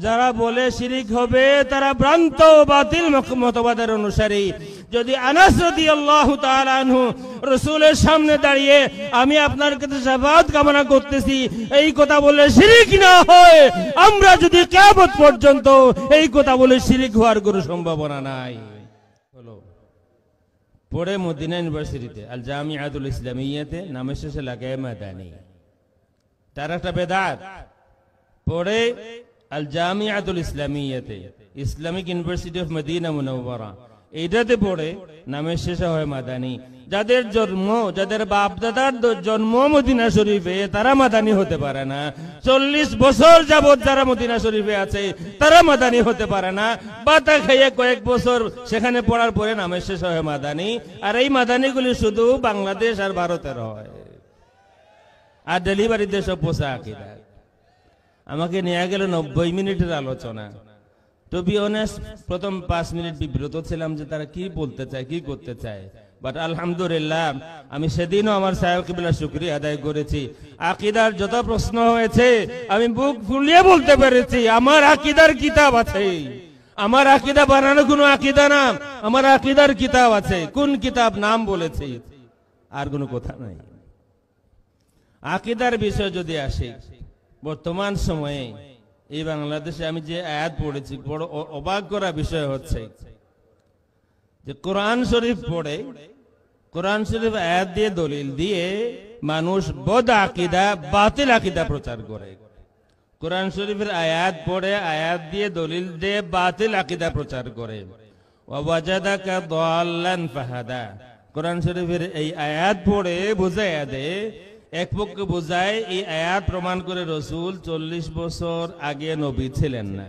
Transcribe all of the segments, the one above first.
যারা বলে শিরিক হবে তারা ভ্রান্ত বাতিল মতবাদের অনুসারী। যদি আনাস রাদিয়াল্লাহু তাআলা আনহু রাসূলের সামনে দাঁড়িয়ে আমি আপনার কাছে শাফাআত কামনা করতেছি এই কথা বলে শিরিক না হয়, আমরা যদি কিয়ামত পর্যন্ত এই কথা বলে শিরিক হওয়ার কোনো সম্ভাবনা নাই। হলো পরে মদিনা ইউনিভার্সিটিতে আল জামিআতুল ইসলামিয়াতে নামের শেষে লাগায় মাদানী, তার একটা বেদাত। পরে আল জামিআতুল ইসলামিয়াতে Islamic university of Medina Munawwara এইটাতে পড়ে নামের শেষে হয় মাদানী। যাদের জন্ম, যাদের বাপ দাদার জন্ম মদিনা শরীফে তারা মাদানী হতে পারে না। 40 বছর যাবত যারা মদিনা শরীফে আছে তারা মাদানী হতে পারে না। বাতা খেয়ে কয়েক বছর সেখানে পড়ার পরে নামের শেষ হয় মাদানী। আর এই মাদানীগুলি শুধু বাংলাদেশ আর ভারতের হয়, আর ডেলিভারিতে সব পোষা আকিদা। আমাকে নিয়ে গেল 90 মিনিটের আলোচনা। টু বি অনেস্ট, প্রথম 5 মিনিট বিব্রত ছিলাম যে তারা কি বলতে চায়, কি করতে চায়। বাট আলহামদুলিল্লাহ আমি সেদিনও আমার সাহেব কিবলার শুকরিয়া আদায় করেছি। আকিদার যত প্রশ্ন হয়েছে আমি বুক ফুলিয়ে বলতে পেরেছি আমার আকিদার কিতাব আছে। আমার আকিদা বানানো কোনো আকিদা না, আমার আকিদার কিতাব আছে। কোন কিতাব নাম বলেছি, আর কোনো কথা নাই। আকিদার বিষয় যদি আসে, বর্তমান সময়ে এই বাংলাদেশে আমি যে আয়াত পড়েছি, বড় অবাক করা বিষয় হচ্ছে যে কোরআন শরীফ পড়ে, কোরআন শরীফ আয়াত দিয়ে দলিল দিয়ে মানুষ বদ আকিদা, বাতিল আকিদা প্রচার করে। কোরআন শরীফের আয়াত পড়ে, আয়াত দিয়ে দলিল দিয়ে বাতিল আকিদা প্রচার করে। ওয়াজাদাকা দাল্লান ফাহাদা, কোরআন শরীফের এই আয়াত পড়ে বুঝাইয়া দেয়। এক পক্ষে বোঝায় এই আয়াত প্রমাণ করে রসুল 40 বছর আগে নবী ছিলেন না।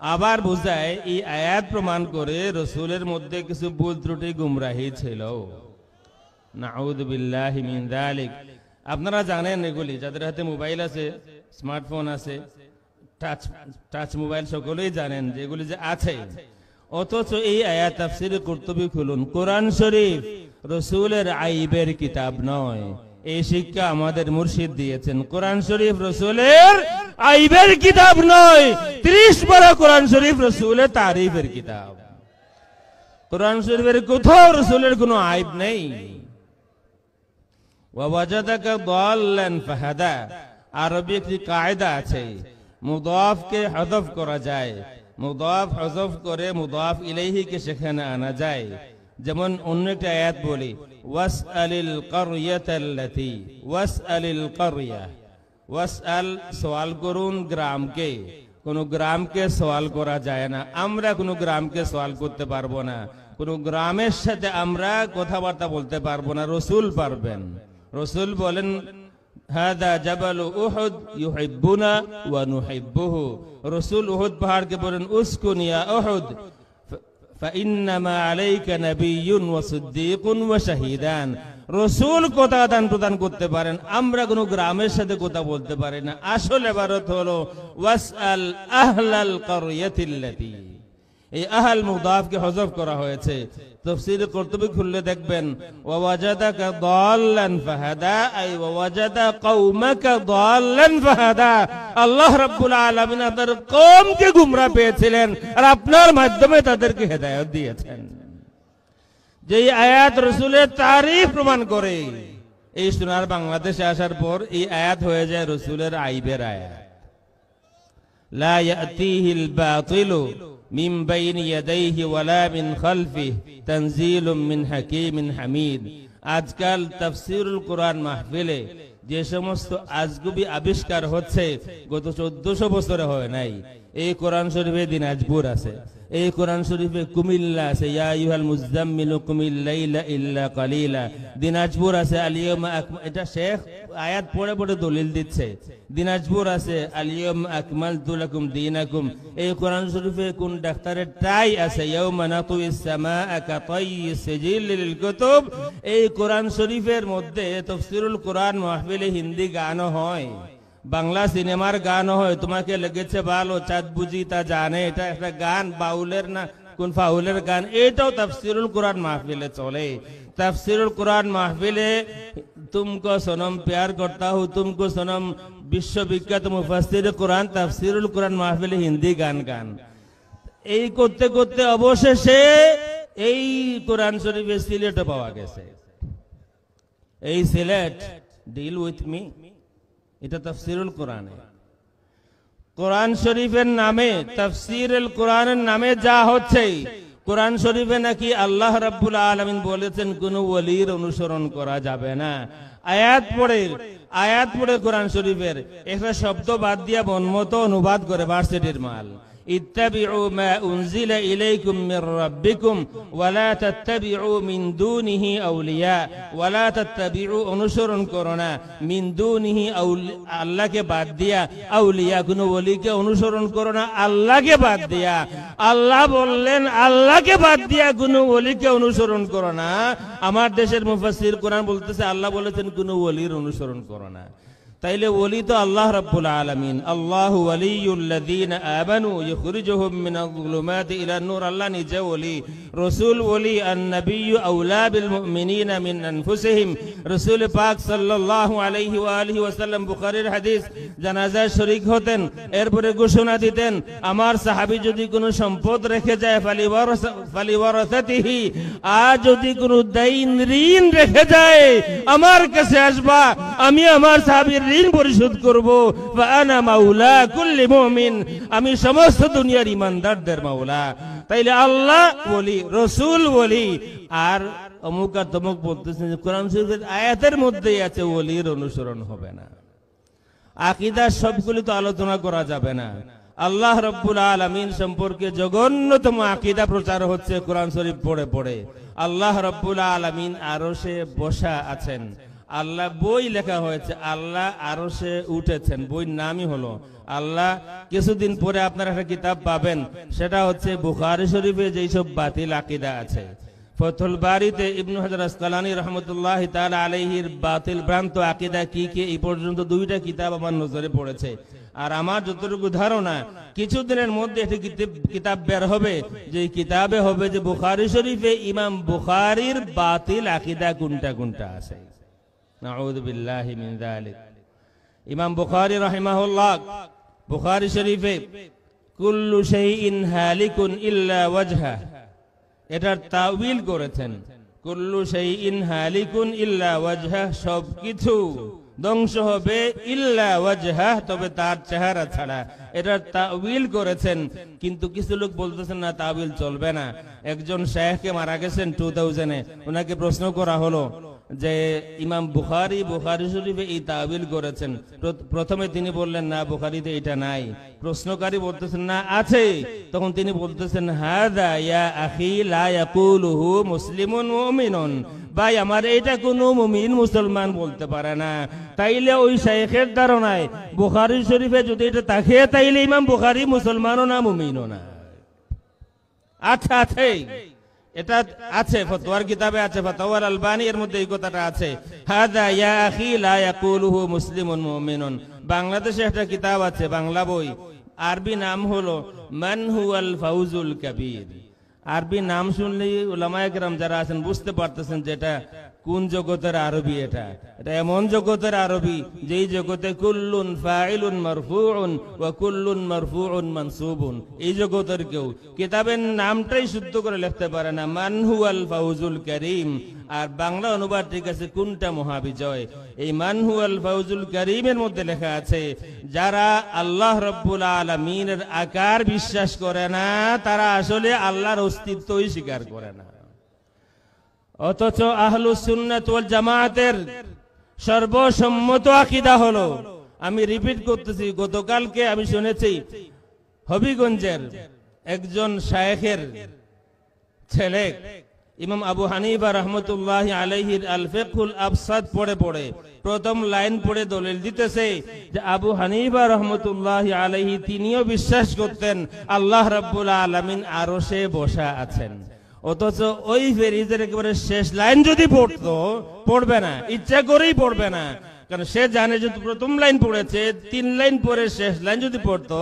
আবার বোঝায় এই আয়াত প্রমাণ করে রসুলের মধ্যে কিছু ভুল ত্রুটি গুমরাহি ছিল। নাউযু বিল্লাহি মিন যালিক। আপনারা জানেন এগুলি, যাদের হাতে মোবাইল আছে, স্মার্টফোন আছে, টাচ মোবাইল, সকলেই জানেন যেগুলি যে আছে। অথচ এই আয়াত তাফসীরে কুরতুবী খুলুন, কোরআন শরীফ রসুলের আইবের কিতাব নয়। এই শিক্ষা আমাদের মুর্শিদ দিয়েছেন। কোরআন শরীফ রসুলের আইবের কিতাব নয়, 30 পারা কোরআন শরীফ রসুলের তারিফের কিতাব। কোরআন শরীফের কোথাও রসুলের কোনো আইব নেই। ওয়াজাদাকা দাল্লান ফাহাদা, আরবি একটি কায়দা আছে, মুদাফকে হযফ করা যায়, মুদাফ হযফ করে মুদাফ ইলাইহিকে সেখানে আনা যায়। যেমন অন্য একটা আয়াত বলি, ওয়াসআলিল কারয়াতাল্লাতী, ওয়াসআলিল কারয়া, ওয়াসআল সওয়াল করুন গ্রামকে। কোন গ্রামকে সওয়াল করা যায় না, আমরা কোন গ্রামকে সওয়াল করতে পারবো না, কোন গ্রামের সাথে আমরা কথাবার্তা বলতে পারবো না, রসুল পারবেন। রসুল বলেন হাদা জাবালু উহুদ ইউহিব্বুনা ওয়া নুহিব্বুহু। রসুল উহুদ পাহাড়কে বলেন উসকুন ইয়া উহুদ ফাইন্নামা আলাইকা নাবিয়্যুন ওয়া সিদ্দীকুন ওয়া শাহীদান। রসুল কথা আদান প্রদান করতে পারেন, আমরা কোনো গ্রামের সাথে কথা বলতে পারি না। আসল ইবারত হলো ওয়াসআল আহলাল কারয়াতিল্লাতী। এই আহল মুদাফকে হযফ করা হয়েছে। তাফসীরে কুরতুবী খুললে দেখবেন ওয়াজাদাকা দাল্লান ফাহাদা, আই ওয়াজাদা কওমাকা দাল্লান ফাহাদা। আল্লাহ রাব্বুল আলামিন তাদের কওমকে গুমরা পেয়েছিলেন আর আপনার মাধ্যমে তাদেরকে হেদায়েত দিয়েছেন। যে আয়াত রসুলের তারিফ প্রমাণ করে, এই সোনার বাংলাদেশে আসার পর এই আয়াত হয়ে যায় রসুলের আইবের আয়াত। লা ইয়াতিহিল বাতিলু মিন বাইনি ইয়াদাইহি ওয়ালা মিন খালফিহি তানজিলুম মিন হাকীমিন হামিদ। আজকাল তাফসীরুল কোরআন মাহফিলে যে সমস্ত আজগুবি আবিষ্কার হচ্ছে গত 1400 বছরে হয় নাই। এই কোরআন শরীফে দিনাজপুর আছে, এই কোরআন শরীফে কুমিল্লা আছে, ইয়া আইয়ুহাল মুযাম্মিলু কুমিল লাইলা ইল্লা কালিলা। দিনাজপুর আছে আলিয়াউমা আকমাল, এটা শেখ আয়াত পড়ে পড়ে দলিল দিচ্ছে। দিনাজপুর আছে আলিয়াউমা আকমালতু লাকুম দীনাকুম। এই কোরআন শরীফে কোন ডাক্তারের টাই আছে ইয়াউমা নাতুইস সামাআ কাতাইয়িস সিজিল লিল কুতুব। এই কোরআন শরীফের মধ্যে তাফসীরুল কোরআন মাহফিলে হিন্দি গানও হয়, বাংলা সিনেমার গান হয়। তোমাকে লেগেছে ভালো, চাঁদ বুঝি তা জানে, এটা একটা গান, বাউলের না কোন ফাউলের গান, এটাও তাফসীরুল কোরআন মাহফিলে চলে। তাফসীরুল কোরআন মাহফিলে তুমকো সনম প্যার করতা হুঁ, তুমকো সনম বিশ্ববিখ্যাত মুফাসসির কোরআন তাফসিরুল কোরআন মাহফিলে হিন্দি গান গান। এই করতে করতে অবশেষে এই কোরআন শরীফের সিলেটও পাওয়া গেছে। এই সিলেট ডিল উইথ মি, এটা তাফসিরুল কোরআনে, কোরআন শরীফের নামে তাফসিরুল কোরআনের নামে যা হচ্ছে, কোরআন শরীফে নাকি আল্লাহ রাব্বুল আলামিন বলেছেন কোন ওলির অনুসরণ করা যাবে না। আয়াত পড়ে কোরআন শরীফের একটা শব্দ বাদ দিয়া মনমতো অনুবাদ করে ভার্সিটির মাল। ইত্তাবিউ মা উনজিলা ইলাইকুম মির রাব্বিকুম ওয়ালা তাত্তাবিউ মিন দুনিহি আউলিয়া, ওয়ালা তাত্তাবিউ অনুসরণ করো না, মিন দুনিহি আল্লাহকে বাদ দিয়া, আউলিয়া কোন ওলিকে অনুসরণ করো না আল্লাহকে বাদ দিয়া। আল্লাহ বললেন আল্লাহকে বাদ দিয়া কোন ওলিকে অনুসরণ করো না। আমার দেশের মুফাসসির কোরআন বলতেছে আল্লাহ বলেছেন কোন ওলির অনুসরণ করো না। তাইলে ওলি তো আল্লাহ রাব্বুল আলামিন। আল্লাহু ওয়ালিয়ুল্লাযীনা আমানু ইখরিজুহুম মিনাজ-যুলুমাতি ইলান-নূর। আল্লাহ নিজে ওলি, রাসূল ওলি, আন-নাবিয়্যু আওলা বিল মুমিনিনা মিন আনফুসিহিম। রাসূল পাক সাল্লাল্লাহু আলাইহি ওয়া আলিহি ওয়াসাল্লাম বুখারীর হাদিস, জানাজায় শরীক হতেন, এরপরে ঘোষণা দিতেন আমার সাহাবী যদি কোনো সম্পদ রেখে যায় ফালিওয়ারাসাতিহি, আর যদি কোনো দাইন ঋণ রেখে যায় আমার কাছে আসবা, আমি আমার সাহাবীর ঋণ পরিশোধ করব। ফাআনা মাওলা কুল্লি মুমিন, আমি সমস্ত দুনিয়ার ইমানদারদের মাওলা। তাইলে আল্লাহ ওলি, রাসূল ওলি, আর অমুক আর তমুক বলতেছেন কোরআন শরীফের আয়াতের মধ্যেই আছে ওলির অনুসরণ হবে না। আকীদা সবগুলি তো আলোচনা করা যাবে না। আল্লাহ রাব্বুল আলামিন সম্পর্কে জঘন্যতম আকীদা প্রচার হচ্ছে কোরআন শরীফ পড়ে পড়ে। আল্লাহ রাব্বুল আলামিন আরশে বসা আছেন, আল্লাহ বই লেখা হয়েছে, আল্লাহ আরশে উঠেছেন, বইয়ের নামই হলো আল্লাহ। কিছুদিন পরে আপনারা একটা কিতাব পাবেন, সেটা হচ্ছে বুখারী শরীফে যেই সব বাতিল আকীদা আছে। ফতুল বারীতে ইবনে হাজার আসকালানী রাহমাতুল্লাহি তাআলা আলাইহির বাতিল ভ্রান্ত আকীদা কি কি এই পর্যন্ত 2টা কিতাব আমার নজরে পড়েছে। আর আমার যতটুকু ধারণা কিছুদিনের মধ্যে একটি কিতাব বের হবে, যে কিতাবে হবে যে বুখারী শরীফে ইমাম বুখারীর বাতিল আকীদা কোনটা কোনটা আছে। নাউযু বিল্লাহি মিন যালিক। ইমাম বুখারী রাহিমাহুল্লাহ বুখারী শরীফে কুল্লু শাইইন হালিকুন ইল্লা ওয়াজহা, এটার তাওয়িল করেছেন কুল্লু শাইইন হালিকুন ইল্লা ওয়াজহা, সবকিছু ধ্বংস হবে ইল্লা ওয়াজহা, তবে তার চেহারা ছাড়া। এটার তাওয়িল করেছেন, কিন্তু কিছু লোক বলতেছেন না তাওয়িল চলবে না। একজন শায়েখকে মারা গেছেন 2000-এ, ওনাকে প্রশ্ন করা হলো যে ইমাম বুখারী শরীফে এই তাওয়িল করেছেন। প্রথমে তিনি বললেন না, বুখারীতে এটা নাই। প্রশ্নকারী বলতেছেন না আছে। তখন তিনি বলতেছেন হাযা ইয়া আখি লা ইয়াকুলুহু মুসলিমুন মুমিনুন, ভাই আমার এটা কোনো মুমিন মুসলমান বলতে পারে না। তাইলে ওই শাইখের ধারণায় বুখারী শরীফে যদি এটা থাকে, তাইলে ইমাম বুখারী মুসলমানও না মুমিনও না। আচ্ছা আছে, এটা আছে ফতোয়ার কিতাবে আছে, ফাতাওয়াল আলবানী এর মধ্যে এই কথাটা আছে, হাযা ইয়া আখি লা ইয়াকুলুহু মুসলিমুন মুমিনুন। বাংলাদেশে একটা কিতাব আছে, বাংলা বই, আরবি নাম হলো মান হুয়াল ফাউজুল কাবীর। আরবি নাম শুনলেই উলামায়ে কেরাম যারা আছেন বুঝতে পারতেছেন যে এটা কোন জগতের আরবি। এটা এমন জগতের আরবি যেই জগতে কুল্লুন ফাইলুন মারফুউন ওয়া কুল্লুন মারফুউন মানসুবুন, এই জগতের কেউ কিতাবের নামটাই শুদ্ধ করে লিখতে পারে না, মান হুয়াল ফাউজুল কারীম। আর বাংলা অনুবাদ ঠিক আছে কোনটা মহাবিজয়। এই মান হুয়াল ফাউজুল কারীমের মধ্যে লেখা আছে যারা আল্লাহ রাব্বুল আলামিনের আকার বিশ্বাস করে না, তারা আসলে আল্লাহর অস্তিত্বই স্বীকার করে না। অথচ আহলুস সুন্নাত ওয়াল জামায়াতের সর্বসম্মত আকীদা হলো, আমি রিপিট করতেছি, গতকালকে আমি শুনেছি হবিগঞ্জের একজন শায়েখের ছেলে ইমাম আবু হানিফা রাহমাতুল্লাহি আলাইহির আল ফিকহুল আবসাত পড়ে পড়ে প্রথম লাইন পড়ে দলিল দিতেছে যে আবু হানিফা রাহমাতুল্লাহি আলাইহি তিনিও বিশ্বাস করতেন আল্লাহ রাব্বুল আলামিন আরশে বসা আছেন। অথচ ওই ফেরিজের একেবারে শেষ লাইন যদি পড়তো, পড়বে না, ইচ্ছা করেই পড়বে না, কারণ সে জানে যদি প্রথম লাইন পড়েছে 3 লাইন পরে শেষ লাইন যদি পড়তো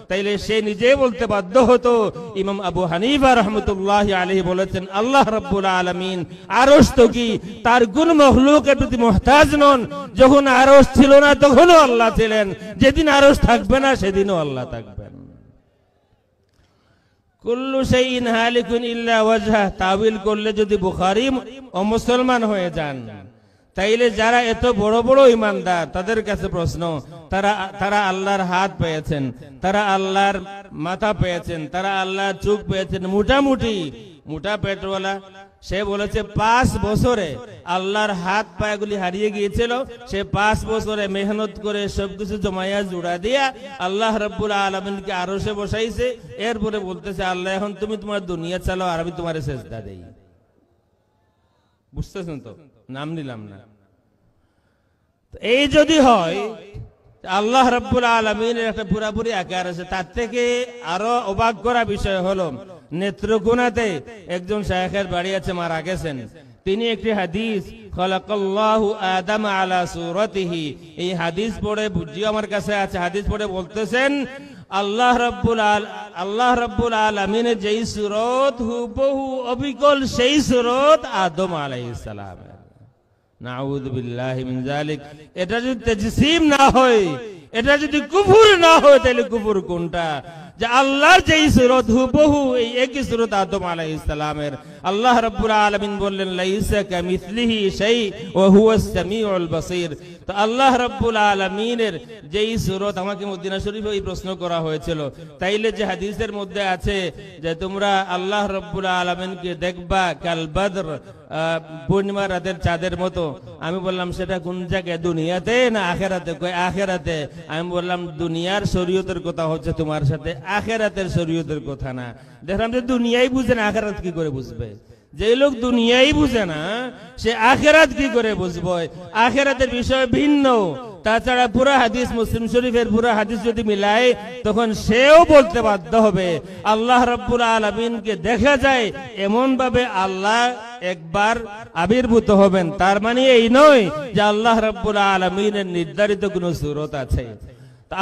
তাইলে সে নিজেই বলতে বাধ্য হতো। ইমাম আবু হানিফা রাহমাতুল্লাহি আলাইহি বলেছেন আল্লাহ রাব্বুল আলামিন আরশ তো কি তার কোন মাখলুকের প্রতি মুহতাজ নন। যখন আরশ ছিল না তখনও আল্লাহ ছিলেন, যেদিন আরশ থাকবে না সেদিনও আল্লাহ থাকবেন। কুল্লু শাইইন হালিকুন ইল্লা ওয়াজহা তাওয়িল করলে যদি বুখারী ও মুসলমান হয়ে যান, তাইলে যারা এত বড় বড় ইমানদার তাদের কাছে প্রশ্ন, তারা আল্লাহর হাত পেয়েছেন, তারা আল্লাহর মাথা পেয়েছেন, তারা আল্লাহর চোখ পেয়েছেন, মোটা পেটওয়ালা সে বলেছে 5 বছরে আল্লাহর হাত পায়গুলি হারিয়ে গিয়েছিল, সে 5 বছরে মেহনত করে সবকিছু জমাইয়া জোড়া দিয়া আল্লাহ রাব্বুল আলামিনকে আরশে বসাইছে। এরপরে বলতেছে আল্লাহ এখন তুমি তোমার দুনিয়া চালাও আর আমি তোমার সেজদা দেই। বুঝতেছেন তো? নাম নিলাম না। এই যদি হয় আল্লাহ রাব্বুল আলামিনের একটা পুরাপুরি আকার আছে। তার থেকে আরো অবাক করা বিষয় হলো নেত্রকোনাতে একজন শায়েখের বাড়ি আছে, মারা গেছেন। তিনি একটি হাদিস খালাকাল্লাহু আদম আলা সূরাতিহি, এই হাদিস পড়ে বুঝিও আমার কাছে আছে, হাদিস পড়ে বলতেছেন আল্লাহ রাব্বুল আলামিনের যেই সূরত হুবহু অবিকল সেই সূরত আদম আলাইহিস সালামের। নাউযু বিল্লাহি মিন যালিক। এটা যদি তাজসিম না হয়, এটা যদি কুফর না হয়, তাহলে কুফর কোনটা? যে আল্লাহর যেই সূরত হুবহু এই একই সূরত আদম আলাইহিস সালামের। আল্লাহ রাব্বুল আলামিন বললেন লাইসা কামিসলিহি শাই ওয়া হুয়াস সামিউল বাসীর। তো আল্লাহ রাব্বুল আলামিনের যেই সূরত, আমাকে মদিনা শরীফে এই প্রশ্ন করা হয়েছিল, তাইলে যে হাদিসের মধ্যে আছে যে তোমরা আল্লাহ রাব্বুল আলামিনকে দেখবা কাল বদর, পূর্ণিমা রাতের চাঁদের মতো। আমি বললাম সেটা কোন জায়গায়, দুনিয়াতে না আখিরাতে? কই আখিরাতে। আমি বললাম দুনিয়ার শরীয়তের কথা হচ্ছে তোমার সাথে, আখিরাতের শরীয়তের কথা না। দেখলাম যে দুনিয়াই বুঝে না, আখিরাত কি করে বুঝবে? যে লোক দুনিয়াই বুঝে না সে আখিরাত কি করে বুঝবে? আখিরাতের বিষয় ভিন্ন। তাছাড়া পুরো হাদিস, মুসলিম শরীফের পুরো হাদিস যদি মিলায় তখন সেও বলতে বাধ্য হবে আল্লাহ রাব্বুল আলামিনকে দেখা যায় এমন ভাবে আল্লাহ একবার আবির্ভূত হবেন। তার মানে এই নয় যে আল্লাহ রাব্বুল আলামিনের নির্ধারিত কোন সূরত আছে।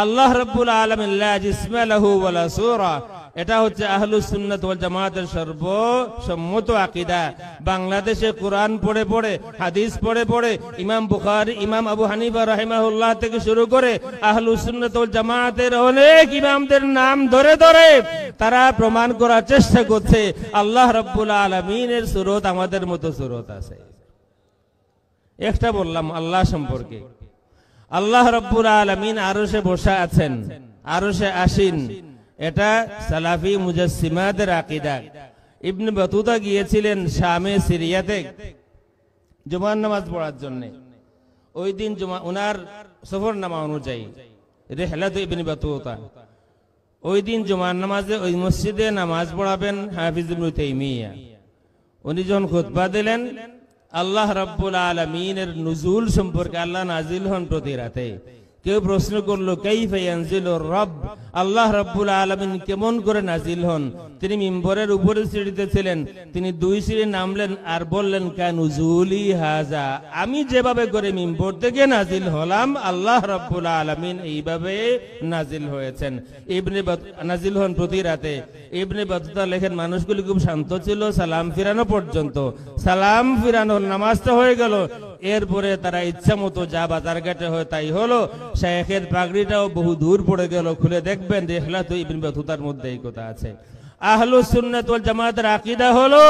আল্লাহ রাব্বুল আলামিন লা জিসমা লাহু ওয়ালা সূরা, এটা হচ্ছে আহলুস সুন্নাত ওয়াল জামাতের সর্বসম্মত আকীদা। বাংলাদেশে কোরআন পড়ে পড়ে, হাদিস পড়ে পড়ে ইমাম বুখারী, ইমাম আবু হানিফা রাহিমাহুল্লাহ থেকে শুরু করে আহলুস সুন্নাত ওয়াল জামাতের অনেক ইমামদের নাম ধরে ধরে তারা প্রমাণ করার চেষ্টা করছে আল্লাহ রাব্বুল আলামিনের সূরত আমাদের মতো সূরত আছে। একটা বললাম আল্লাহ সম্পর্কে, আল্লাহ রাব্বুল আলামিন আরশে বসা আছেন, আরশে আসীন, এটা সালাফি মুজাসসিমাদের আকীদা। ইবনে বাতুতা গিয়েছিলেন শামে সিরিয়াতে জুমার নামাজ পড়ার জন্য। ওই দিন ওনার সফরনামা অনুযায়ী রিহলাত ইবনে বাতুতা, ওই দিন জুমার নামাজে ওই মসজিদে নামাজ পড়াবেন হাফিজ ইবনে তাইমিয়া। উনি যখন খুতবা দিলেন আল্লাহ রাব্বুল আলামিনের নুজুল সম্পর্কে, আল্লাহ নাজিল হন প্রতি রাতে। কেউ প্রশ্ন করলো কাইফা ইয়ানজিলুর রব, আল্লাহ রাব্বুল আলামিন কেমন করে নাজিল হন? তিনি মিম্বরের উপরে সিঁড়িতে ছিলেন, তিনি 2 সিঁড়ি নামলেন আর বললেন কানুজুলি হাজা, আমি যেভাবে করে মিম্বর থেকে নাজিল হলাম আল্লাহ রাব্বুল আলামিন এইভাবে নাজিল হয়েছেন। নাজিল হন প্রতি রাতে। ইবনে বাতুতা লেখেন মানুষগুলি খুব শান্ত ছিল সালাম ফিরানো পর্যন্ত। সালাম ফিরানোর নামাজটা হয়ে গেল, এরপরে তারা ইচ্ছা মতো যা বাজার ঘাটে হয় তাই হলো। শায়েখের পাগড়িটাও বহু দূর পড়ে গেল, খুলে দেখবেন রিহলাত ইবনে বাতুতার মধ্যে এই কথা আছে। আহলুস সুন্নাত ওয়াল জামাতের আকীদা হলো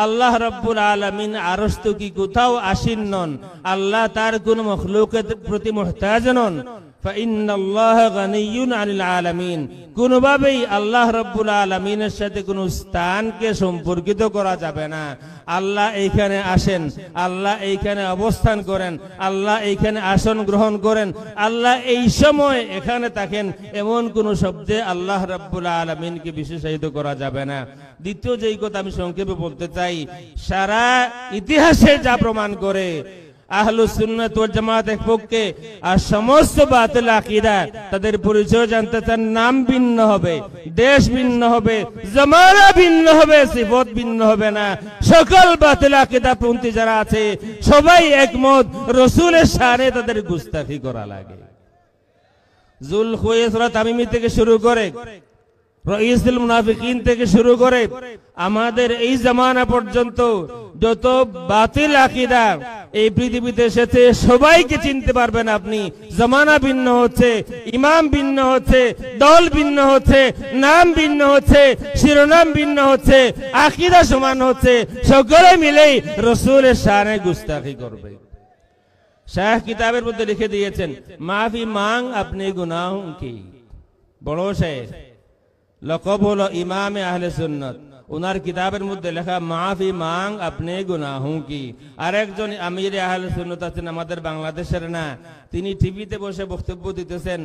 আল্লাহ রাব্বুল আলামিন আরশ তো কি কোথাও আসীন নন, আল্লাহ তার কোন মাখলুকের প্রতি মুহতাজ নন। ফাইন্নাল্লাহা গানিয়্যুন আনিল আলামিন, কোনোভাবেই আল্লাহ রাব্বুল আলামিনের সাথে কোনো স্থানকে সম্পর্কিত করা যাবে না। আল্লাহ এইখানে আসেন, আল্লাহ এইখানে অবস্থান করেন, আল্লাহ এইখানে আসন গ্রহণ করেন, আল্লাহ এই সময় এখানে থাকেন, এমন কোন শব্দে আল্লাহ রাব্বুল আলামিনকে বিশেষায়িত করা যাবে না। দ্বিতীয় যেই কথা আমি সংক্ষেপে বলতে চাই, সারা ইতিহাসে যা প্রমাণ করে আহলুস সুন্নাত ওয়াল জামাত এক পক্ষে, আর সমস্ত বাতিল আকীদা তাদের পরিচয় জানতে চান, নাম ভিন্ন হবে, দেশ ভিন্ন হবে, জামানা ভিন্ন হবে, সিফত ভিন্ন হবে না। সকল বাতিল আকীদা পন্থী যারা আছে সবাই একমত, রাসূলের শানে তাদের গুস্তাখি করা লাগে। যুলখুয়াইসরা তামিমি থেকে শুরু করে, রাইসুল মুনাফিকিন থেকে শুরু করে আমাদের এই জামানা পর্যন্ত যত বাতিল আকীদা এই পৃথিবীতে এসেছে সবাইকে চিনতে পারবেন আপনি। জামানা ভিন্ন হচ্ছে, ইমাম ভিন্ন হচ্ছে, দল ভিন্ন হচ্ছে, নাম ভিন্ন হচ্ছে, শিরোনাম ভিন্ন হচ্ছে, আকীদা সমান হচ্ছে, সকলে মিলেই রাসূলের শানে গুস্তাখি করবে। শাহ কিতাবের মধ্যে লিখে দিয়েছেন, মাফি মাং আপনি গুনাহোं की। বড় শাহ, লকব হলো ইমামে আহলে সুন্নাত, উনার কিতাবের মধ্যে লেখা মাফি মাং আপনি গুনাহোं की। আর একজন আমির আহলে সুন্নাত আছেন আমাদের বাংলাদেশের না, তিনি টিভিতে বসে বক্তব্য দিতেছেন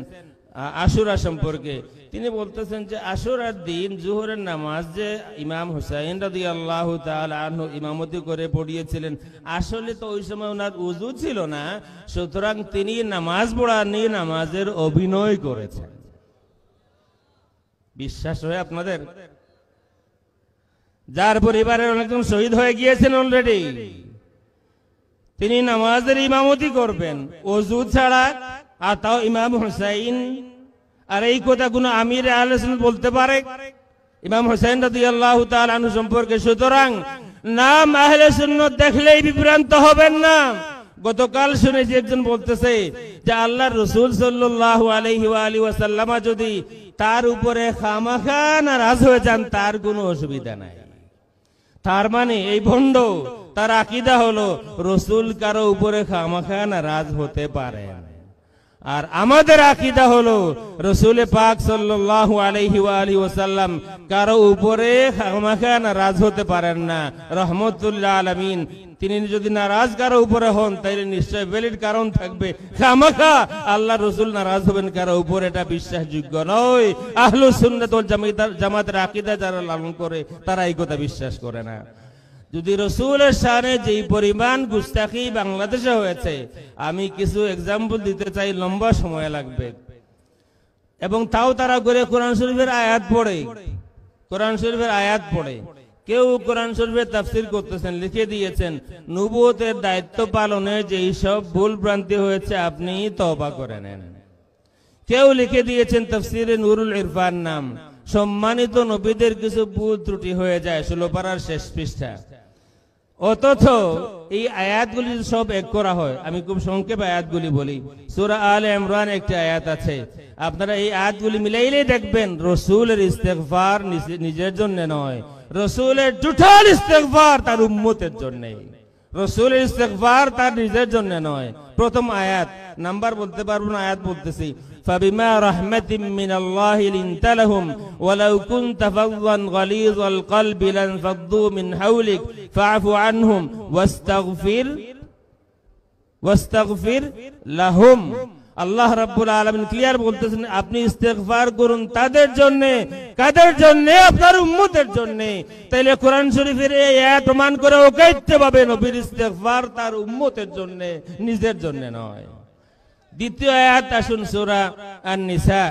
আশুরা সম্পর্কে। তিনি বলতেছেন যে আশুরার দিন জোহরের নামাজ যে ইমাম হুসাইন রাদিয়াল্লাহু তাআলা আনহু ইমামতি করে পড়িয়েছিলেন, আসলে তো ওই সময় ওনার উযু ছিল না, সুতরাং তিনি নামাজ পড়াননি, নামাজের অভিনয় করেছেন। বিশ্বাস হয় আপনাদের? যার পরিবারের অনেকজন শহীদ হয়ে গিয়েছেন অলরেডি, তিনি নামাজের ইমামতি করবেন ওযু ছাড়া, আর তাও ইমাম হুসাইন। আর এই কথা কোন আমির আহলে সুন্নাত বলতে পারে ইমাম হুসাইন রাদিয়াল্লাহু তাআলা আনহু সম্পর্কে? সুতরাং নাম আহলে সুন্নাত দেখলেই বিভ্রান্ত হবেন না। গতকাল শুনেছি একজন বলতেছে যে আল্লাহর রাসূল সাল্লাল্লাহু আলাইহি ওয়া আলিহি ওয়াসাল্লাম যদি তার উপরে খামাখা নারাজ হয়ে যান তার কোনো অসুবিধা নাই। তার মানে এই ভণ্ড, তার আকীদা হলো রাসূল কারো উপরে খামাখা নারাজ হতে পারে। আর আমাদের আকীদা হলো রাসূল পাক সাল্লাল্লাহু আলাইহি ওয়া আলিহি ওয়াসাল্লাম কারো উপরে খামাখা নারাজ হতে পারেন না, রাহমাতুল আলামিন। তিনি যদি নারাজ কারো উপরে হন তাহলে নিশ্চয় ভ্যালিড কারণ থাকবে। খামাখা আল্লাহ রাসূল নারাজ হবেন কারো উপরে, এটা বিশ্বাসযোগ্য নয়। আহলুস সুন্নাত ওয়াল জামাতের আকীদা যারা লালন করে তারা এই কথা বিশ্বাস করে না। যদি রাসূলের শানে যেই পরিমাণ গুস্তাখি বাংলাদেশে হয়েছে, আমি কিছু এক্সাম্পল দিতে চাই, লম্বা সময় লাগবে। এবং তাও তারা করে কোরআন শরীফের আয়াত পড়ে, কোরআন শরীফের আয়াত পড়ে। কেউ কোরআন শরীফের তাফসীর করতেছেন, লিখে দিয়েছেন নবুয়তের দায়িত্ব পালনে যেই সব ভুল ভ্রান্তি হয়েছে আপনি তওবা করে নেন। কেউ লিখে দিয়েছেন তাফসীরে নুরুল ইরফান নাম, সম্মানিত নবীদের কিছু ভুল ত্রুটি হয়ে যায়, 16 পারার শেষ পৃষ্ঠা। অথচ এই আয়াতগুলি সব এক করা হয়। আমি খুব সংক্ষেপে আয়াতগুলি বলি। সূরা আলে ইমরান একটি আয়াত আছে, আপনারা এই আয়াতগুলি মিলাইলে দেখবেন রাসূলের ইস্তেগফার নিজের জন্য নয়, রাসূলের টোটাল ইস্তেগফার তার উম্মতের জন্য। রাসূলের ইস্তেগফার তার নিজের জন্য নয়। প্রথম আয়াত, নাম্বার বলতে পারবো না, আয়াত বলতেছি। فبما رحمة من الله لنت لهم ولو كنت فظا غليظ القلب لانفضوا من حولك فاعف عنهم واستغفر لهم। আল্লাহ রাব্বুল আলামিন ক্লিয়ার বলতেছেন আপনি ইস্তেগফার করুন তাদের জন্য। কাদের জন্য? আপনার উম্মতের জন্য। তাইলে কোরআন শরীফের এই আয়াত প্রমাণ করে অকাইত্যভাবে নবীর ইস্তেগফার তার উম্মতের জন্য, নিজের জন্য নয়। দ্বিতীয় আয়াত আসুন, সূরা আন-নিসা,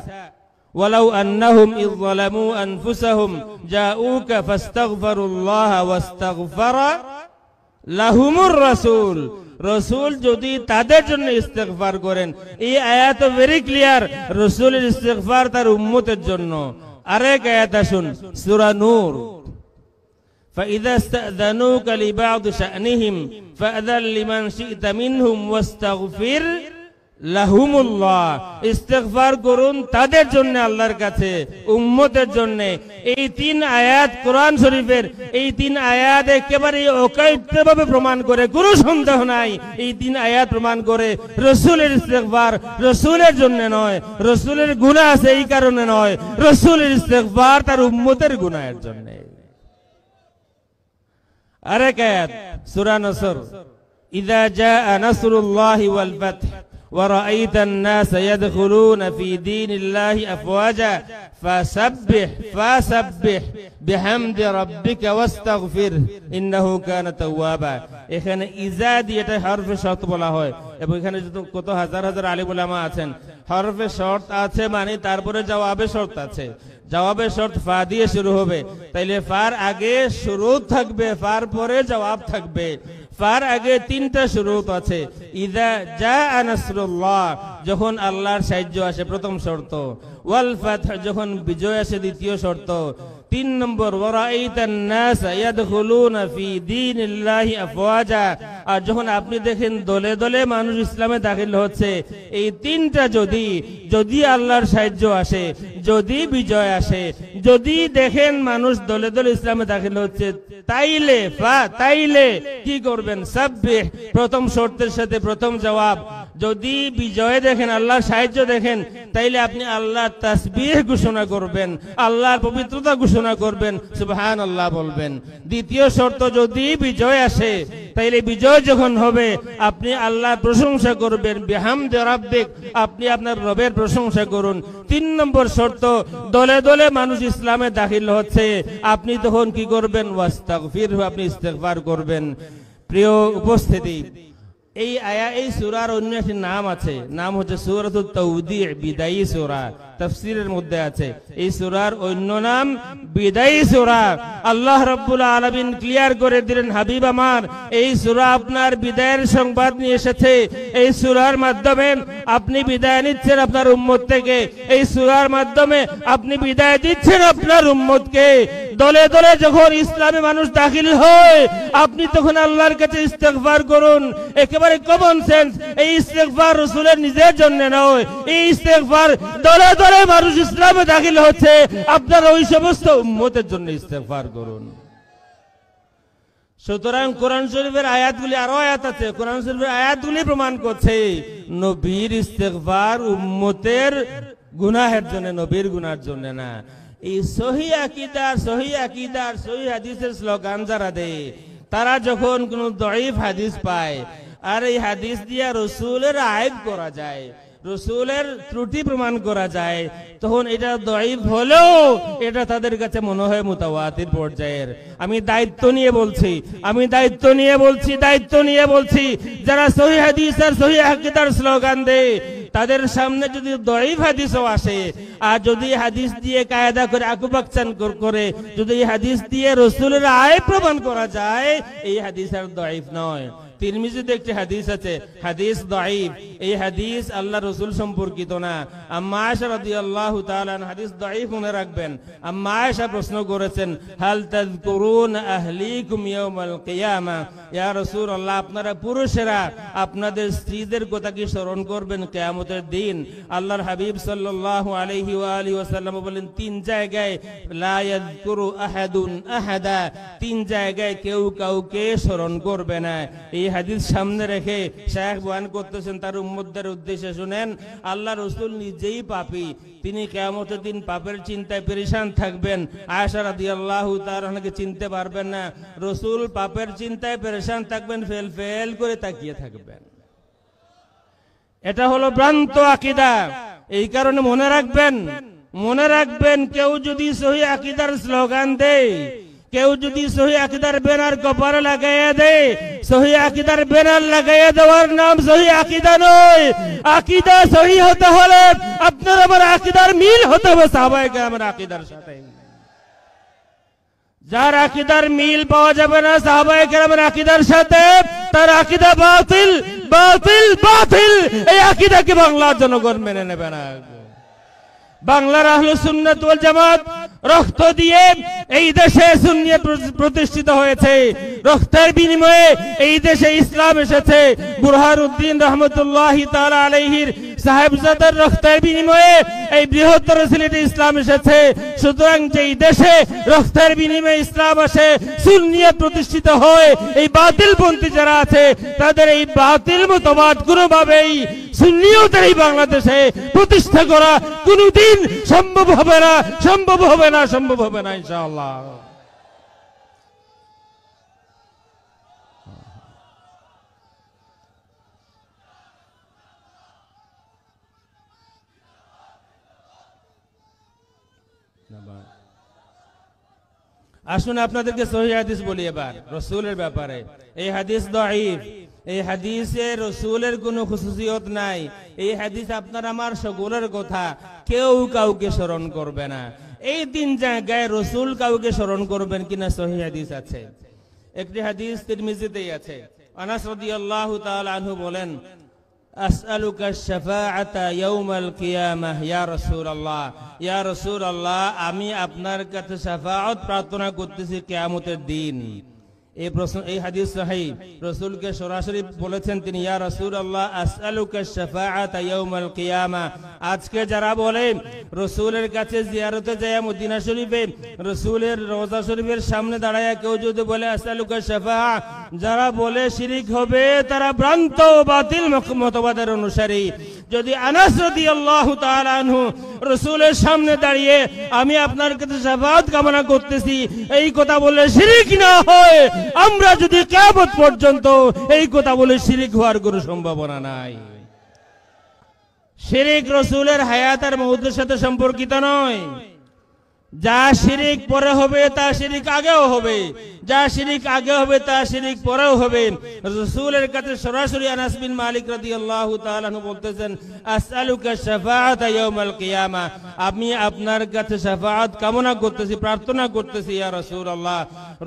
ওয়ালাউ আন্নাহুম ইয যালামু আনফুসাহুম জাউকা ফাস্তাগফিরুল্লাহা ওয়াস্তাগফারা লাহুমুর রাসূল। রাসূল যদি তাদের জন্য ইস্তেগফার করেন, এই আয়াত ভেরি ক্লিয়ার, রাসূলের ইস্তেগফার তার উম্মতের জন্য। আরেক আয়াত আসুন, সূরা নূর, فإذا استأذنوك لبعض شأنهم فأذن لمن شئت منهم واستغفر লাহুমুল্লাহ। ইস্তেগফার করুন তাদের জন্য, আল্লাহর কাছে, উম্মতের জন্য। এই তিন আয়াত কোরআন শরীফের, এই তিন আয়াত একেবারে অকাইত্যভাবে প্রমাণ করে, কোনো সন্দেহ নাই, এই তিন আয়াত প্রমাণ করে রাসূলের ইস্তেগফার রাসূলের জন্য নয়, রাসূলের গুনাহ আছে এই কারণে নয়, রাসূলের ইস্তেগফার তার উম্মতের গুনাহের জন্য। আরেক আয়াত, সূরা নসর, ইযা জাআ নাসরুল্লাহি ওয়াল ফাতহ ورأيت الناس يدخلون في دين الله أفواجا فسبح بحمد ربك واستغفره إنه كان توابا। এখানে ইজা দিয়ে এটা হরফে শর্ত বলা হয়। এবং এখানে কত হাজার হাজার আলিম উলামা আছেন, হরফে শর্ত আছে মানে তারপরে জবাবে শর্ত আছে। জবাবের শর্ত ফা দিয়ে শুরু হবে, তাইলে ফার আগে শুরু থাকবে, ফার পরে জবাব থাকবে। ফার আগে তিনটা শুরুত আছে। ইযা জাআ নাসরুল্লাহ, যখন আল্লাহর সাহায্য আসে প্রথম শর্ত। ওয়াল ফাতহ, যখন বিজয় আসে দ্বিতীয় শর্ত। 3 নম্বর ওয়ারাইতান নাস ইয়াদখুলুনা ফি দীনিল্লাহি আফওয়াজা, আর যখন আপনি দেখেন দলে দলে মানুষ ইসলামে দাখিল হচ্ছে। এই তিনটা যদি আল্লাহর সাহায্য আসে, যদি বিজয় আসে, যদি দেখেন মানুষ দলে দলে ইসলামে দাখিল হচ্ছে, তাইলে কি করবেন? সাব্বিহ, প্রথম শর্তের সাথে প্রথম জবাব। যদি বিজয় দেখেন, আল্লাহর সাহায্য দেখেন, তাইলে আপনি আল্লাহর তাসবিহ ঘোষণা করবেন, আল্লাহর পবিত্রতা ঘোষণা করবেন, সুবহানাল্লাহ বলবেন। দ্বিতীয় শর্ত, যদি বিজয় আসে, তাইলে বিজয় যখন হবে আপনি আল্লাহর প্রশংসা করবেন, বিহামদি রাব্বিক, আপনি আপনার রবের প্রশংসা করুন। 3 নম্বর শর্ত, দলে দলে মানুষ ইসলামে দাখিল হচ্ছে, আপনি তখন কি করবেন? ওয়াস্তাগফিরহু, আপনি ইস্তেগফার করবেন। প্রিয় উপস্থিতি, এই সূরার অন্য একটি নাম আছে, নাম হচ্ছে সূরাতুত তাওদীহ, বিদায়ী সূরা। তাফসীরের মধ্যে আছে এই সূরার অন্য নাম বিদায়ী সূরা। আল্লাহ রাব্বুল আলামিন ক্লিয়ার করে দিলেন, হাবিব আমার, এই সূরা আপনার বিদায়ের সংবাদ নিয়ে এসেছে। এই সূরার মাধ্যমে আপনি বিদায় নিচ্ছেন আপনার উম্মত থেকে, এই সূরার মাধ্যমে আপনি বিদায় দিচ্ছেন আপনার উম্মতকে। দলে দলে যখন ইসলামে মানুষ দাখিল হয়, আপনি তখন আল্লাহর কাছে ইস্তেগফার করুন। একেবারে কমন সেন্স, এই ইস্তেগফার রাসূলের নিজের জন্য নয়, এই ইস্তেগফার দলে দলে মানুষ ইসলামে দাখিল হচ্ছে, আপনার ওই সমস্ত উম্মতের জন্য ইস্তেগফার করুন। সুতরাং কোরআন শরীফের আয়াতগুলি, আরো আয়াত আছে, কোরআন শরীফের আয়াতগুলি প্রমাণ করছে নবীর ইস্তেগফার উম্মতের গুনাহের জন্য, নবীর গুনার জন্য না। এই সহি আকীদার সহি হাদিসের স্লোগান যারা দেয়, তারা যখন কোন দঈফ হাদিস পায়, আর এই হাদিস দিয়া রাসূলের আয়েব করা যায়, রাসূলের ত্রুটি প্রমাণ করা যায়, তখন এটা দঈফ হলেও এটা তাদের কাছে মনে হয় মুতাওয়াতির পর্যায়ের। আমি দায়িত্ব নিয়ে বলছি, যারা সহিহ হাদিস আর সহিহ আকীদার স্লোগান দেয়, তাদের সামনে যদি দঈফ হাদিসও আসে, আর যদি হাদিস দিয়ে কায়দা করে আকুপাকচান করে, যদি এই হাদিস দিয়ে রাসূলের আয়েব প্রমাণ করা যায়, এই হাদিস আর দঈফ নয়। তিরমিজিতে একটি হাদিস আছে, হাদিস দঈফ, এই হাদিস আল্লাহ রাসূল সম্পর্কিত না। আম্মা আয়েশা রাদিয়াল্লাহু তাআলা আনহা, হাদিস দঈফ মনে রাখবেন। আম্মা আয়েশা প্রশ্ন করেছেন, হাল তাযকুরুন আহলিকুম ইয়াউমাল কিয়ামা, ইয়া রাসূলুল্লাহ, আপনারা পুরুষেরা আপনাদের স্ত্রীদের কথা কি স্মরণ করবেন কিয়ামতের দিন? আল্লাহর হাবিব সাল্লাল্লাহু আলাইহি ওয়া আলিহি ওয়াসাল্লাম বলেন, 3 জায়গায় লা ইয়াযকুরু আহাদুন আহাদা, 3 জায়গায় কেউ কাউকে স্মরণ করবে না। এই হাদিস সামনে রেখে শায়েখ বয়ান করতেছেন তার উম্মতদের উদ্দেশ্যে, শুনেন, আল্লাহ রাসূল নিজেই পাপী, তিনি কিয়ামতের দিন পাপের চিন্তায় পেরেশান থাকবেন। আয়েশা রাদিয়াল্লাহু তাআলা আনহাকে চিনতে পারবেন না, রাসূল পাপের চিন্তায় পেরেশান থাকবেন, ফেল করে তাকিয়ে থাকবেন। এটা হলো ভ্রান্ত আকীদা। এই কারণে মনে রাখবেন, কেউ যদি সহিহ আকীদার স্লোগান দেয়, কেউ যদি সহিহ আকীদার ব্যানার কপালে লাগাইয়া দেয়, সহিহ আকীদার ব্যানার লাগাইয়া দেওয়ার নাম সহিহ আকীদা নয়। আকীদা সহিহ হতে হলে আপনার আমার আকীদার মিল হতে হবে সাহাবায়ে কেরামের আকীদার সাথে। যার আকীদার মিল পাওয়া যাবে না সাহাবায়ে কেরামের আকীদার সাথে, তার আকীদা বাতিল। এই আকীদাকে বাংলার জনগণ মেনে নেবে না। বাংলার আহলুস সুন্নাত ওয়াল জামাত রক্ত দিয়ে এই দেশে সুন্নিয়ত প্রতিষ্ঠিত হয়েছে, রক্তের বিনিময়ে এই দেশে ইসলাম এসেছে। বুরহানুদ্দিন রাহমাতুল্লাহি তাআলা আলাইহির সাহেবজাদার রক্তের বিনিময়ে এই বৃহত্তর সিলেটে ইসলাম এসেছে। সুতরাং যেই দেশে রক্তের বিনিময়ে ইসলাম আসে, সুন্নিয়ত প্রতিষ্ঠিত হয়, এই বাতিলপন্থী যারা আছে তাদের এই বাতিল মতবাদ কোনোভাবেই সুন্নিয়তের এই বাংলাদেশে প্রতিষ্ঠা করা কোনোদিন সম্ভব হবে না ইনশাআল্লাহ। আসুন আপনাদেরকে সহিহ হাদিস বলি এবার রাসূলের ব্যাপারে। এই হাদিস দাঈফ, এই হাদিসে রাসূলের কোনো খুসুসিয়ত নাই। এই হাদিস আপনার আমার সকলের কথা, কেউ কাউকে স্মরণ করবে না। এই তিন জায়গায় রাসূল কাউকে স্মরণ করবেন কিনা সহিহ হাদিস আছে। একটি হাদিস তিরমিজিতেই আছে। আনাস রাদিয়াল্লাহু তাআলা আনহু বলেন, আসআলুকা শাফাআতা ইয়াউমাল কিয়ামাহ ইয়া রাসূলুল্লাহ, ইয়া রাসূলুল্লাহ আমি আপনার কাছে শাফাআত প্রার্থনা করতেছি কিয়ামতের দিন। এই প্রশ্ন, এই হাদিস সহিহ, রাসূলকে সরাসরি বলেছেন তিনি, ইয়া রাসূলুল্লাহ আসআলুকা শাফাআতা ইয়াউমাল কিয়ামাহ। আজকে যারা বলে রাসূলের কাছে জিয়ারতে যায় মদিনা শরীফে, রাসূলের রওজা শরীফের সামনে দাঁড়ায় কেউ যদি বলে আসআলুকা শাফাআ, যারা বলে শিরিক হবে, তারা ভ্রান্ত বাতিল মতবাদের অনুসারী। যদি আনাস রাদিয়াল্লাহু তাআলা আনহু রাসূলের সামনে দাঁড়িয়ে আমি আপনার কাছে শাফাআত কামনা করতেছি এই কথা বলে শিরিক না হয়, আমরা যদি কিয়ামত পর্যন্ত এই কথা বলে শিরিক হওয়ার কোনো সম্ভাবনা নাই। শিরিক রাসূলের হায়াত আর মওতের সাথে সম্পর্কিত নয়। যা শিরিক পরে হবে তা শিরিক আগেও হবে, যা শিরিক আগে হবে তা শিরিক পরেও হবে। রাসূলের কাছে সরাসরি আনাস বিন মালিক রাদিয়াল্লাহু তাআলা আনহু বলতেছেন, আসআলুকা শাফাআতা ইয়াউমাল কিয়ামাহ, আমি আপনার কাছে শাফাআত কামনা করতেছি, প্রার্থনা করতেছি ইয়া রাসূলুল্লাহ।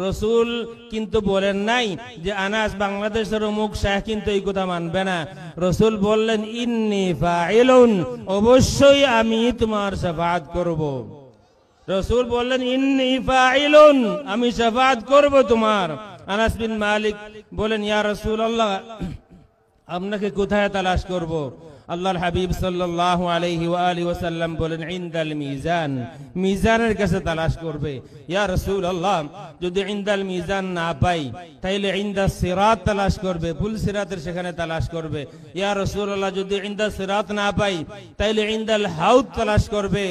রাসূল কিন্তু বলেন নাই যে আনাস বাংলাদেশের অমুক শাইখ কিন্তু এই কথা মানবে না। রাসূল বললেন, ইন্নী ফাইলুন, অবশ্যই আমি তোমার শাফাআত করব। রাসূল বললেন, ইন্নী ফাইলুন, আমি শাফাআত করব তোমার। আনাস বিন মালিক বলেন, ইয়া রাসূলুল্লাহ আপনাকে কোথায় তালাশ করব? আল্লাহর হাবিব সাল্লাল্লাহু আলাইহি ওয়া আলিহি ওয়াসাল্লাম বলেন, ইনদাল মিজান, মিজানের কাছে তালাশ করবে। ইয়া রাসূলুল্লাহ যদি ইনদাল মিজান না পাই তাহলে ইনদাস সিরাত তালাশ করবে, পুল সিরাতের সেখানে তালাশ করবে। ইয়া রাসূলুল্লাহ যদি ইনদাস সিরাত না পাই তাহলে ইনদাল হাউদ তালাশ করবে।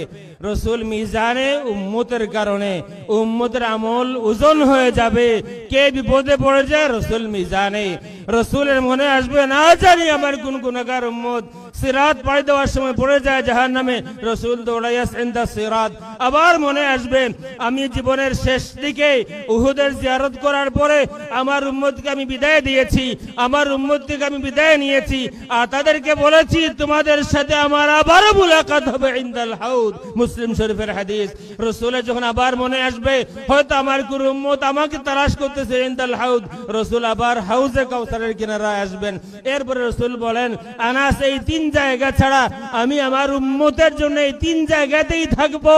রাসূল মিজানে উম্মতের কারণে উম্মতের আমল ওজন হয়ে যাবে, কে বিপদে পড়ে যায় রাসূল মিজানে। রাসূলের মনে আসবে না জানি আমার কোন গুনাহগার উম্মত সিরাত পার দেওয়ার সময় পড়ে যায় জাহান্নামে, রাসূল দৌড়াইয়া ইনদাস সিরাত। আবার মনে আসবে আমি জীবনের শেষ দিকে উহুদের জিয়ারত করার পরে আমার উম্মতকে আমি বিদায় দিয়েছি, আমার উম্মতকে আমি বিদায় নিয়েছি, আর তাদেরকে বলেছি তোমাদের সাথে আমার আবার মুলাকাত হবে ইনদাল হাউদ, মুসলিম শরীফের হাদিস। রাসূলের যখন আবার মনে আসবে হয়তো আমার কোন উম্মত আমাকে তালাশ করতেছে ইনদাল হাউদ, রাসূল আবার হাউজে কাউসারের কিনারায় আসবেন। এরপরে রাসূল বলেন, আনাস এই তিন জায়গা ছাড়া আমি আমার উম্মতের জন্য এই তিন জায়গাতেই থাকবো,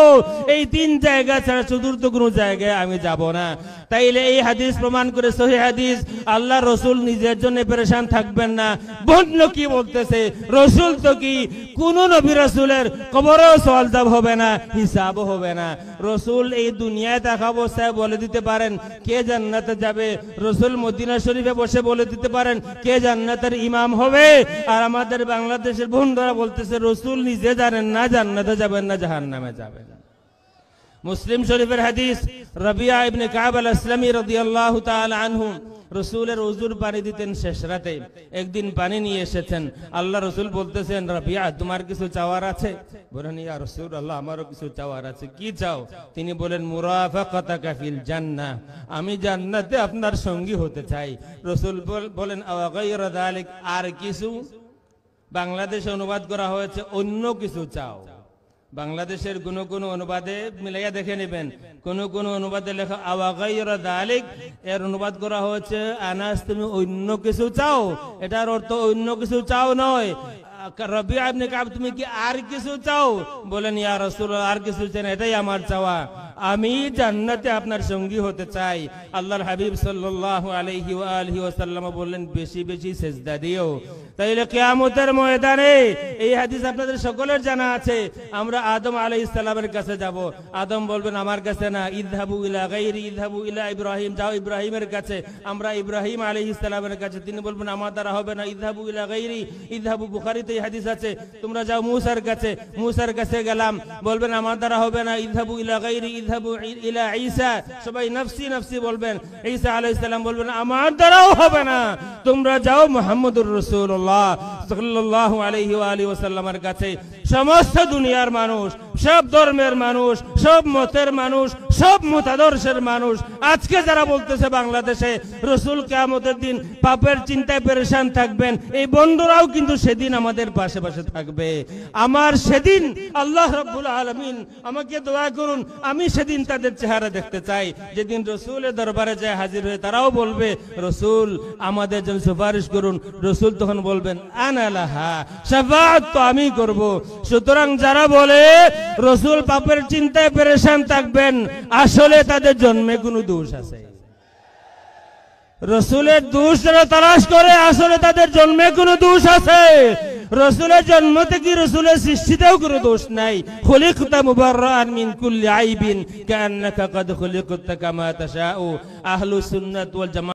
এই তিন জায়গা ছাড়া চতুর্থ কোনো জায়গায় আমি যাব না। তাইলে এই হাদিস প্রমাণ করে সহিহ হাদিস, আল্লাহ রাসূল নিজের জন্য পেরেশান থাকবেন না। বন্য কি বলতেছে, রাসূল তো কি কোন নবী রাসূলের কবরেও সওয়াল জবাব হবে না, হিসাবও হবে না। রাসূল এই দুনিয়ায় থাকা অবস্থায় বলে দিতে পারেন কে জান্নাতে যাবে, রাসূল মদিনা শরীফে বসে বলে দিতে পারেন কে জান্নাতের ইমাম হবে। আর আমাদের বাংলাদেশের বন্ধুরা বলতেছে রাসূল নিজে জানেন না জান্নাতে যাবেন না জাহান্নামে যাবেন। মুসলিম শরীফের হাদিস, রাবিয়া ইবনে কাব আল-আসলামী রাদিয়াল্লাহু তাআলা আনহু রাসূলের ওযুর পানি দিতেন শেষ রাতে। একদিন পানি নিয়ে এসেছেন, আল্লাহ রাসূল বলতেছেন, রাবিয়া তোমার কিছু চাওয়ার আছে? বলেন, ইয়া রাসূলুল্লাহ আমারও কিছু চাওয়ার আছে। কি চাও? তিনি বলেন, মুরাফাকাতাকা ফিল জান্নাহ, আমি জান্নাতে আপনার সঙ্গী হতে চাই। রাসূল বলেন, আও গায়রা যালিক, আর কিছু? বাংলাদেশে অনুবাদ করা হয়েছে অন্য কিছু চাও। বাংলাদেশের কোন অনুবাদে মিলাইয়া দেখে নেবেন, কোন অনুবাদে লেখা আওয়া গায়রা যালিক, এর অনুবাদ করা হয়েছে আনাস তুমি অন্য কিছু চাও। এটার অর্থ অন্য কিছু চাও নয়, রাবিয়া ইবনে কাব তুমি কি আর কিছু চাও? বলেন, ইয়া রাসূলুল্লাহ আর কিছু চাই না, এটাই আমার চাওয়া, আমি জান্নাতে আপনার সঙ্গী হতে চাই। আল্লাহর হাবিব সাল্লাল্লাহু আলাইহি ওয়া আলিহি ওয়াসাল্লাম বললেন, বেশি বেশি সিজদা দিও। তাইলে কিয়ামতের ময়দানে এই হাদিস আপনাদের সকলের জানা আছে, আমরা আদম আলাইহিস সালামের কাছে যাব। আদম বলবেন আমার কাছে না, ইযহাবু ইলা গায়রি, ইযহাবু ইলা ইব্রাহিম, যাও ইব্রাহিমের কাছে। আমরা ইব্রাহিম আলাইহিস সালামের কাছে, তিনি বলবেন আমার দ্বারা হবে না, ইযহাবু ইলা গায়রি, ইযহাবু, বুখারীতে এই হাদিস আছে, তোমরা যাও মূসার কাছে। মূসার কাছে গেলাম, বলবেন আমার দ্বারা হবে না, ইযহাবু ইলা গায়রি, ইযহাবু ইলা ঈসা, সবাই নফসি নফসি বলবেন। ঈসা আলাইহিস সালাম বলবেন আমার দ্বারাও হবে না, তোমরা যাও মুহাম্মদুর রাসূলুল্লাহ সাল্লাল্লাহু আলাইহি ওয়া আলিহি ওয়াসাল্লামের কাছে। সমস্ত দুনিয়ার মানুষ, সব ধর্মের মানুষ, সব মতের মানুষ, সব মতাদর্শের মানুষ আজকে যারা বলতেছে বাংলাদেশে রসুল কিয়ামতের দিন পাপের চিন্তায় পেরেশান থাকবেন, এই বন্ধুরাও কিন্তু সেদিন আমাদের পাশে পাশে থাকবে। আমার সেদিন আল্লাহ রাব্বুল আলামিন আমাকে দোয়া করুন, আমি সেদিন তাদের চেহারা দেখতে চাই, যেদিন রসুলের দরবারে যায় হাজির হয়ে তারাও বলবে রসুল আমাদের জন্য সুপারিশ করুন। রসুল তখন বলবেন আনা লাহা, শাফাআত তো আমি করব। সুতরাং যারা বলে রসুল পাপের চিন্তায় পেরেশান থাকবেন, আসলে তাদের জন্মে কোনো দোষ আছে। রসুলের দোষ যারা তালাশ করে, আসলে তাদের জন্মে কোনো দোষ আছে। রসুলের জন্ম থেকে রসুলের সৃষ্টিতেও কোনো দোষ নাই। খুলিকতা মুবাররাআন মিন কুল্লি আইবিন কান্নাকা ক্বাদ খুলিকতা কামা তাশাউ। আহলুস সুন্নাত ওয়াল জামাআহ